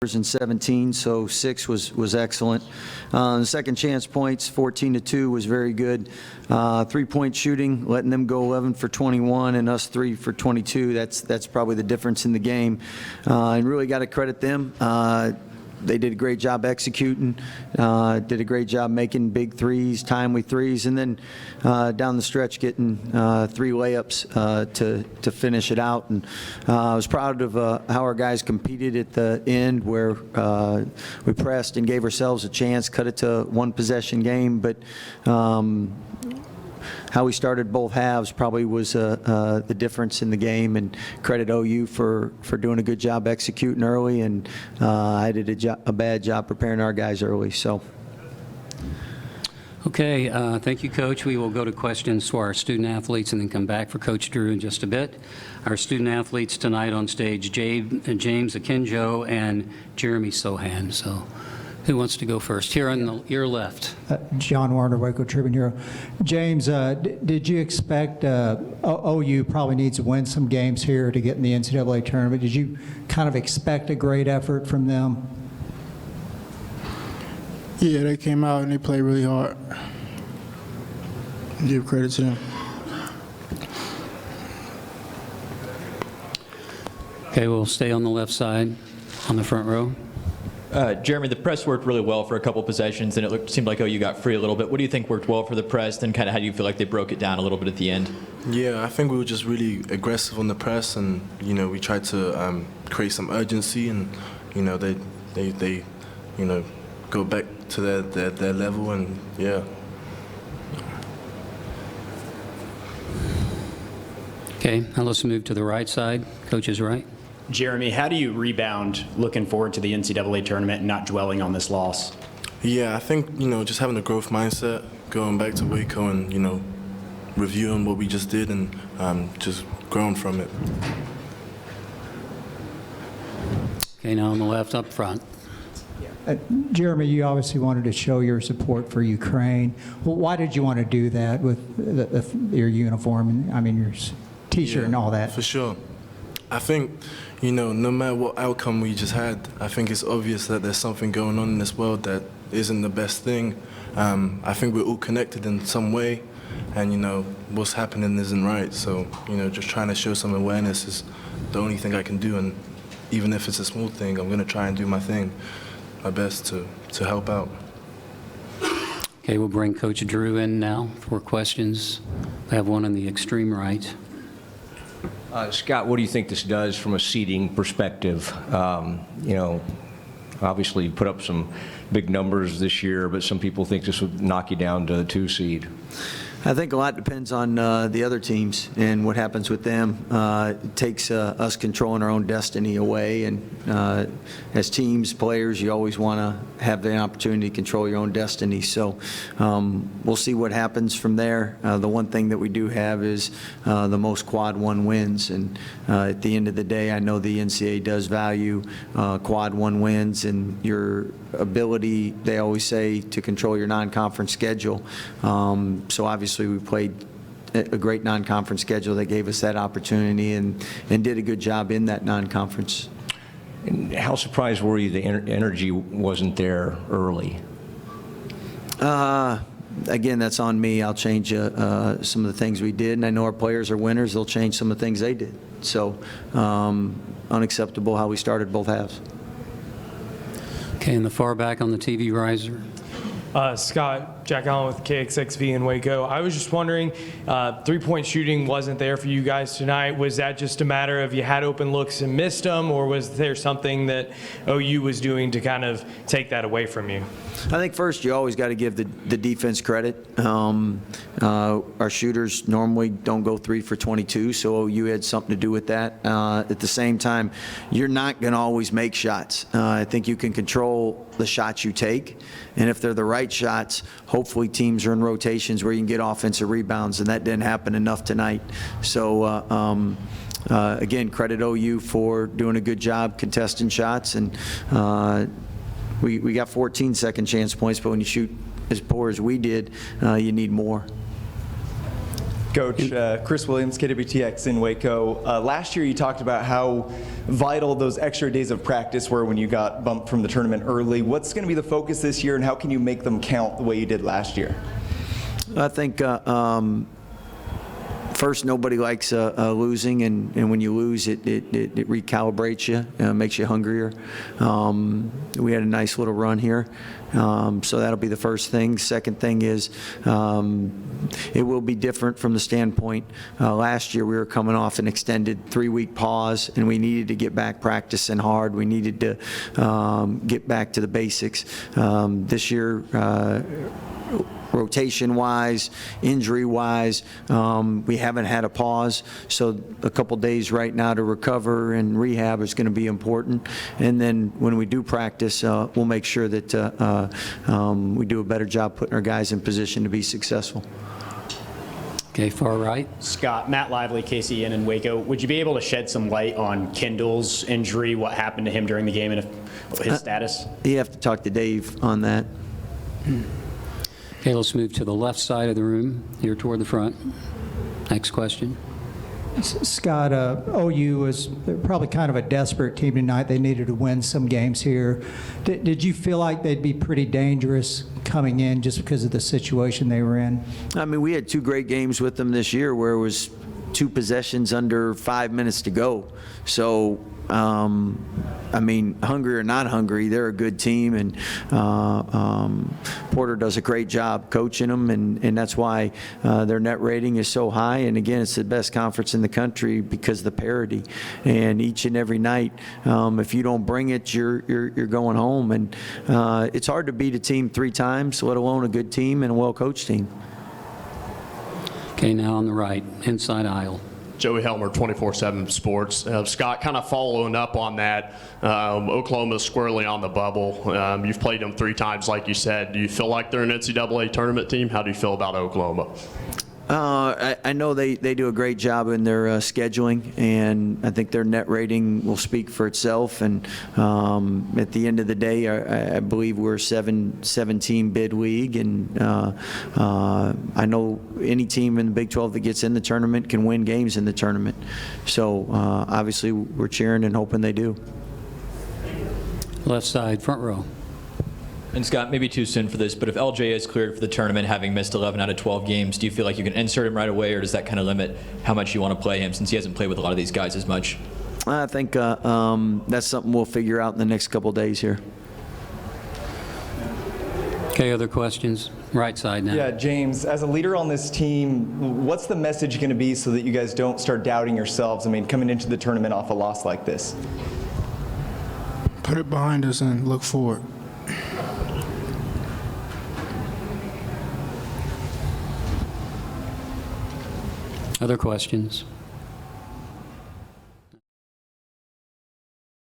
and 17, so 6 was excellent. The second chance points, 14-2, was very good. 3-point shooting, letting them go 11 for 21 and us 3 for 22. That's probably the difference in the game, and really got to credit them. They did a great job executing, did a great job making big threes, timely threes, and then down the stretch getting 3 layups to finish it out. And I was proud of how our guys competed at the end, where we pressed and gave ourselves a chance, cut it to one possession game, but how we started both halves probably was the difference in the game, and credit OU for doing a good job executing early, and I did a bad job preparing our guys early. So. Okay, thank you, Coach. We will go to questions to our student athletes and then come back for Coach Drew in just a bit. Our student athletes tonight on stage, James Akinjo and Jeremy Sohan. So. Who wants to go first? Here on your left. John Warner, Waco Tribune Hero. James, did you expect OU probably needs to win some games here to get in the NCAA tournament? Did you kind of expect a great effort from them? Yeah, they came out and they played really hard. Give credit to them. Okay, we'll stay on the left side, on the front row. Jeremy, the press worked really well for a couple possessions, and it seemed like OU got free a little bit. What do you think worked well for the press, and kind of how do you feel like they broke it down a little bit at the end? Yeah, I think we were just really aggressive on the press, and we tried to create some urgency, and they go back to their level, and yeah. Okay, now let's move to the right side. Coach is right. Jeremy, how do you rebound looking forward to the NCAA tournament and not dwelling on this loss? Yeah, I think, just having a growth mindset, going back to Waco and, reviewing what we just did and just growing from it. Okay, now on the left up front. Jeremy, you obviously wanted to show your support for Ukraine. Well, why did you want to do that with your uniform and, your T-shirt and all that? For sure. I think, no matter what outcome we just had, I think it's obvious that there's something going on in this world that isn't the best thing. I think we're all connected in some way, and, what's happening isn't right. So, just trying to show some awareness is the only thing I can do, and even if it's a small thing, I'm going to try and do my best to help out. Okay, we'll bring Coach Drew in now for questions. I have one on the extreme right. Scott, what do you think this does from a seeding perspective? Obviously you put up some big numbers this year, but some people think this would knock you down to the 2 seed. I think a lot depends on the other teams and what happens with them. It takes us controlling our own destiny away, and as teams, players, you always want to have the opportunity to control your own destiny. So we'll see what happens from there. The one thing that we do have is the most quad 1 wins, and at the end of the day, I know the NCAA does value quad 1 wins and your ability, they always say, to control your non-conference schedule. So obviously we played a great non-conference schedule that gave us that opportunity and did a good job in that non-conference. And how surprised were you the energy wasn't there early? Again, that's on me. I'll change some of the things we did, and I know our players are winners. They'll change some of the things they did. So unacceptable how we started both halves. Okay, in the far back on the TV riser. Scott, Jack Allen with KXXV in Waco. I was just wondering, 3-point shooting wasn't there for you guys tonight. Was that just a matter of you had open looks and missed them, or was there something that OU was doing to kind of take that away from you? I think first you always got to give the defense credit. Our shooters normally don't go 3 for 22, so OU had something to do with that. At the same time, you're not going to always make shots. I think you can control the shots you take, and if they're the right shots, hopefully teams are in rotations where you can get offensive rebounds, and that didn't happen enough tonight. So again, credit OU for doing a good job contesting shots, and we got 14 second chance points, but when you shoot as poor as we did, you need more. Coach, Chris Williams, KWTX in Waco. Last year you talked about how vital those extra days of practice were when you got bumped from the tournament early. What's going to be the focus this year, and how can you make them count the way you did last year? I think first, nobody likes losing, and when you lose, it recalibrates you, makes you hungrier. We had a nice little run here, so that'll be the first thing. Second thing is it will be different from the standpoint. Last year, we were coming off an extended 3-week pause, and we needed to get back practicing hard. We needed to get back to the basics. This year, rotation-wise, injury-wise, we haven't had a pause, so a couple days right now to recover and rehab is going to be important. And then when we do practice, we'll make sure that we do a better job putting our guys in position to be successful. Okay, far right. Scott, Matt Lively, KCN in Waco. Would you be able to shed some light on Kendall's injury, what happened to him during the game, and his status? You have to talk to Dave on that. Okay, let's move to the left side of the room, here toward the front. Next question. Scott, OU was probably kind of a desperate team tonight. They needed to win some games here. Did you feel like they'd be pretty dangerous coming in just because of the situation they were in? I mean, we had 2 great games with them this year where it was 2 possessions under 5 minutes to go. So, I mean, hungry or not hungry, they're a good team, and Porter does a great job coaching them, and that's why their net rating is so high. And again, it's the best conference in the country because of the parity. And each and every night, if you don't bring it, you're going home. And it's hard to beat a team 3 times, let alone a good team and a well-coached team. Okay, now on the right, inside aisle. Joey Helmer, 24/7 Sports. Scott, kind of following up on that, Oklahoma's squarely on the bubble. You've played them 3 times, like you said. Do you feel like they're an NCAA tournament team? How do you feel about Oklahoma? I know they do a great job in their scheduling, and I think their net rating will speak for itself. And at the end of the day, I believe we're a 7-team bid league, and I know any team in the Big 12 that gets in the tournament can win games in the tournament. So obviously, we're cheering and hoping they do. Left side, front row. And Scott, maybe too soon for this, but if LJ is cleared for the tournament, having missed 11 out of 12 games, do you feel like you can insert him right away, or does that kind of limit how much you want to play him since he hasn't played with a lot of these guys as much? I think that's something we'll figure out in the next couple of days here. Okay, other questions? Right side now. Yeah, James, as a leader on this team, what's the message going to be so that you guys don't start doubting yourselves? I mean, coming into the tournament off a loss like this. Put it behind us and look forward. Other questions?